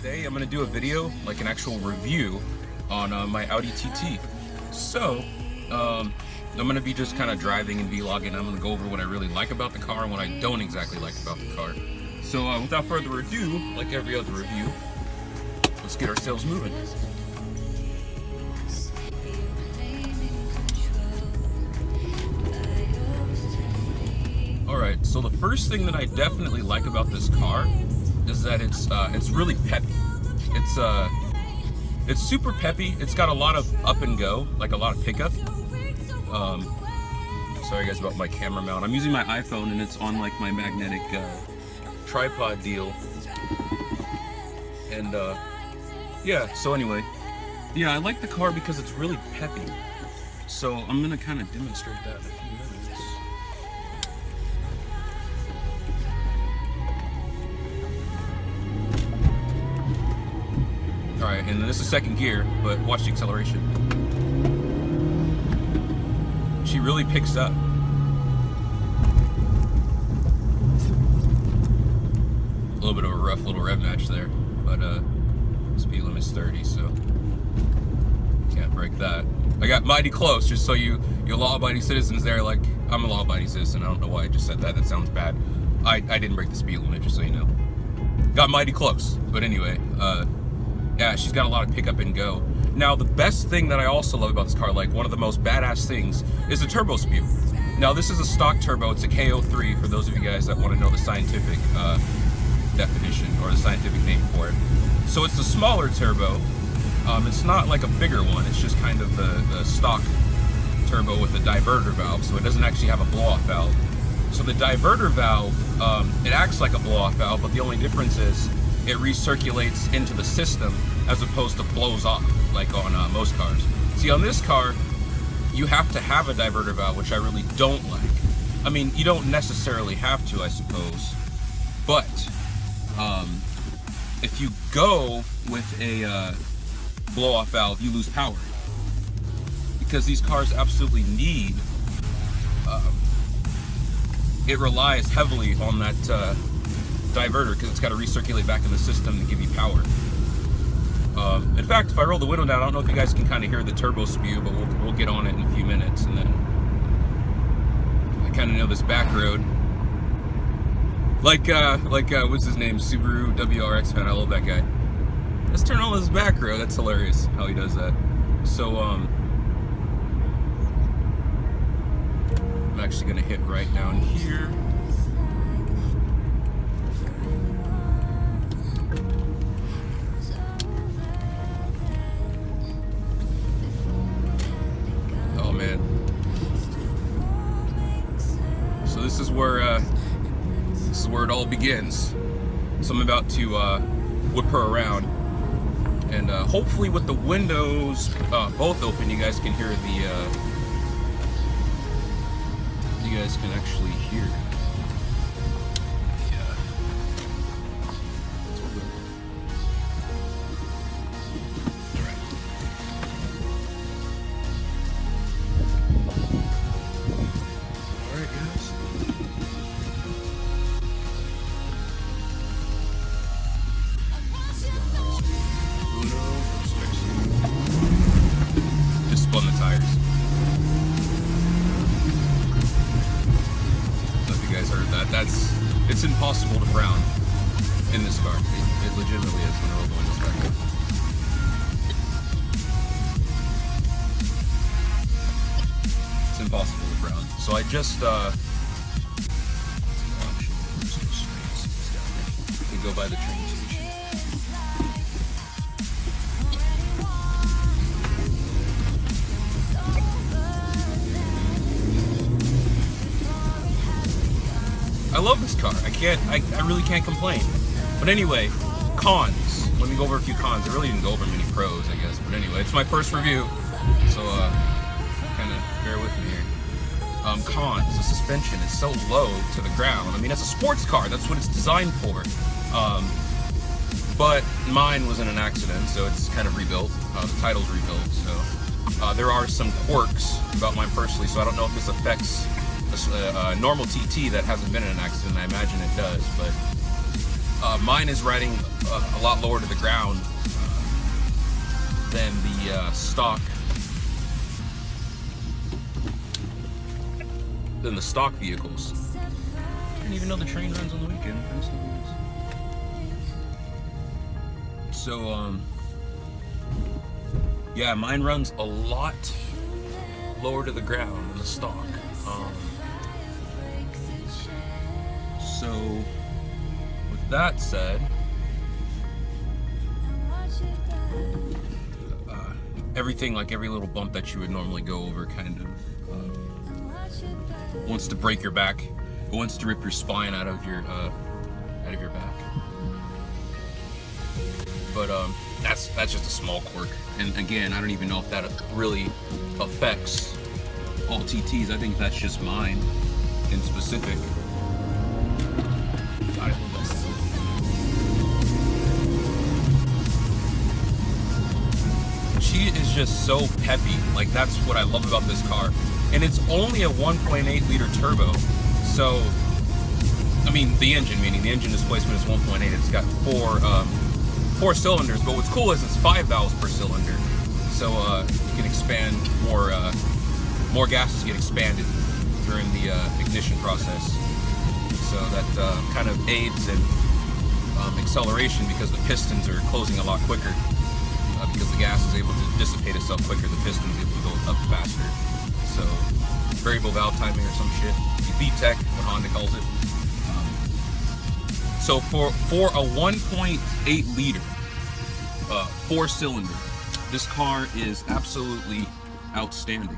Today I'm going to do a video, like an actual review on my Audi TT. So, I'm going to be just kind of driving and vlogging. I'm going to go over what I really like about the car and what I don't exactly like about the car. So without further ado, like every other review, let's get ourselves moving. Alright, so the first thing that I definitely like about this car is that it's really peppy. It's super peppy. It's got a lot of up and go, like a lot of pickup. Sorry guys about my camera mount. I'm using my iPhone and it's on like my magnetic tripod deal. And yeah, so anyway, yeah, I like the car because it's really peppy. So I'm gonna kind of demonstrate that in a few minutes. Alright, and this is second gear, but watch the acceleration. She really picks up. A little bit of a rough little rev match there, but speed limit's 30, so can't break that. I got mighty close, just so you law-abiding citizens there, like, I'm a law-abiding citizen, I don't know why I just said that, that sounds bad. I didn't break the speed limit, just so you know. Got mighty close, but anyway, yeah, she's got a lot of pickup and go. Now, the best thing that I also love about this car, like one of the most badass things, is the turbo spew. Now, this is a stock turbo. It's a KO3 for those of you guys that want to know the scientific definition or the scientific name for it. So it's the smaller turbo. It's not like a bigger one. It's just kind of the stock turbo with a diverter valve. So it doesn't actually have a blow-off valve. So the diverter valve, it acts like a blow-off valve, but the only difference is it recirculates into the system as opposed to blows off like on most cars. See, on this car, you have to have a diverter valve, which I really don't like. I mean, you don't necessarily have to, I suppose, but if you go with a blow-off valve, you lose power because these cars absolutely need. It relies heavily on that diverter because it's got to recirculate back in the system to give you power. In fact, if I roll the window down, I don't know if you guys can kind of hear the turbo spew, but we'll get on it in a few minutes. And then I kind of know this back road. Like what's his name? Subaru WRX fan. I love that guy. Let's turn on this back road. That's hilarious how he does that. So I'm actually gonna hit right down here. So this is where it all begins. So I'm about to whip her around, and hopefully with the windows both open, you guys can hear you guys can actually hear. On the tires. I don't know if you guys heard that. It's impossible to frown in this car. It legitimately is when I roll the windows back up. It's impossible to frown. So I just we go by the train station. I love this car. I really can't complain. But anyway, cons. Let me go over a few cons. I really didn't go over many pros, I guess. But anyway, it's my first review, so kind of bear with me here. Cons. The suspension is so low to the ground. I mean, it's a sports car. That's what it's designed for. But mine was in an accident, so it's kind of rebuilt. The title's rebuilt, so there are some quirks about mine personally. So I don't know if this affects a normal TT that hasn't been in an accident. I imagine it does, but Mine is riding a lot lower to the ground than the stock vehicles. I didn't even know the train runs on the weekend. So yeah, mine runs a lot lower to the ground than the stock. So with that said, everything, like every little bump that you would normally go over, kind of wants to break your back. It wants to rip your spine out of your back. But that's just a small quirk. And again, I don't even know if that really affects all TTs. I think that's just mine in specific. She is just so peppy. Like, that's what I love about this car. And it's only a 1.8 liter turbo. So, I mean, the engine displacement is 1.8. It's got four cylinders, but what's cool is it's 5 valves per cylinder. So you can expand more gases get expanded during the ignition process. So that kind of aids in acceleration, because the pistons are closing a lot quicker. Because the gas is able to dissipate itself quicker, the piston is able to go up faster. So, variable valve timing or some shit. VTEC, what Honda calls it. So for a 1.8 liter, 4-cylinder, this car is absolutely outstanding.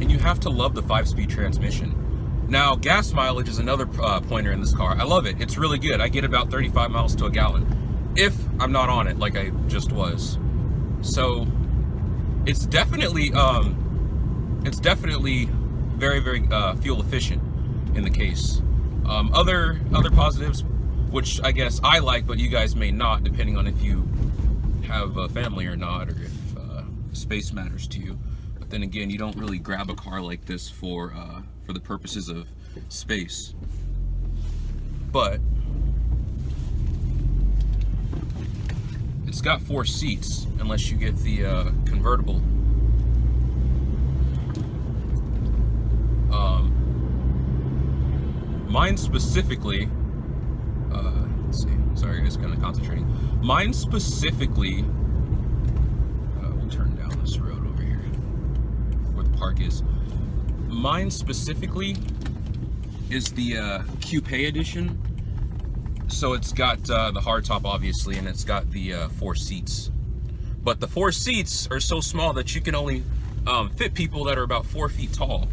And you have to love the 5-speed transmission. Now, gas mileage is another pointer in this car. I love it. It's really good. I get about 35 miles to a gallon if I'm not on it like I just was. So it's definitely very, very fuel efficient in the case. Other positives, which I guess I like, but you guys may not, depending on if you have a family or not, or if space matters to you. But then again, you don't really grab a car like this for the purposes of space. But it's got 4 seats, unless you get the convertible. Mine specifically, let's see, sorry guys, kind of concentrating. Mine specifically, we'll turn down this road over here where the park is. Mine specifically is the Coupe edition. So it's got the hardtop, obviously, and it's got the 4 seats. But the 4 seats are so small that you can only fit people that are about 4 feet tall.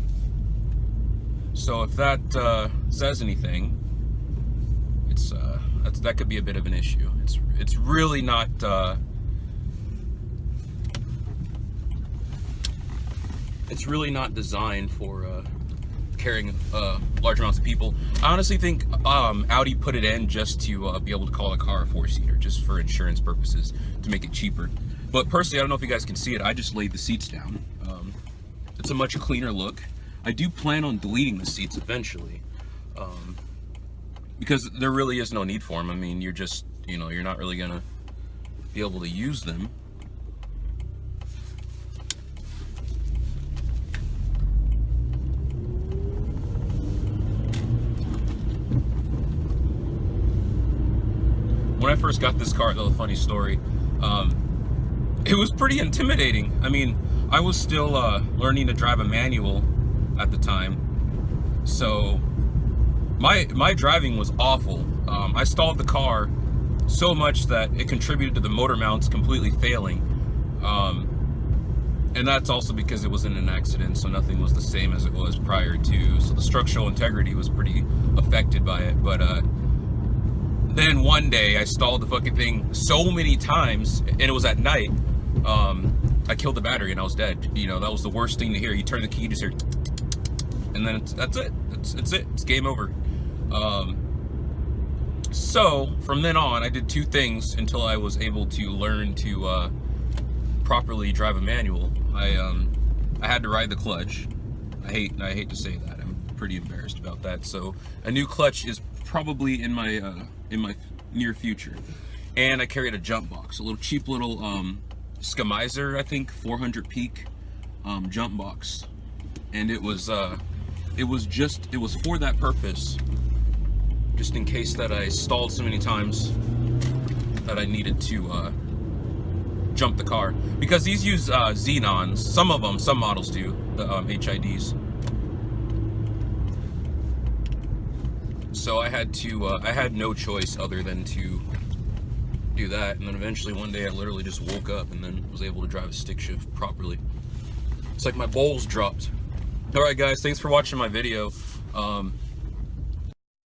So if that says anything, that could be a bit of an issue. It's really not. It's really not designed for carrying large amounts of people. I honestly think Audi put it in just to be able to call a car a 4-seater, just for insurance purposes, to make it cheaper. But personally, I don't know if you guys can see it, I just laid the seats down. It's a much cleaner look. I do plan on deleting the seats eventually, because there really is no need for them. I mean, you're just, you're not really gonna be able to use them. When I first got this car, a funny story, it was pretty intimidating. I mean, I was still learning to drive a manual at the time, so my driving was awful. I stalled the car so much that it contributed to the motor mounts completely failing, and that's also because it was in an accident, so nothing was the same as it was prior to, so the structural integrity was pretty affected by it. But then one day I stalled the fucking thing so many times, and it was at night. I killed the battery and I was dead. That was the worst thing to hear. You turn the key, you just hear, and then that's it. It's it. It's game over. So from then on, I did 2 things until I was able to learn to properly drive a manual. I I had to ride the clutch. I hate to say that. I'm pretty embarrassed about that. So a new clutch is probably in my near future. And I carried a jump box, a little cheap little Skamizer, I think 400 peak jump box, and it was for that purpose, just in case that I stalled so many times that I needed to jump the car, because these use xenons. Some models do, the HIDs. So I had no choice other than to do that, and then eventually one day I literally just woke up and then was able to drive a stick shift properly. It's like my bowls dropped. All right, guys, thanks for watching my video.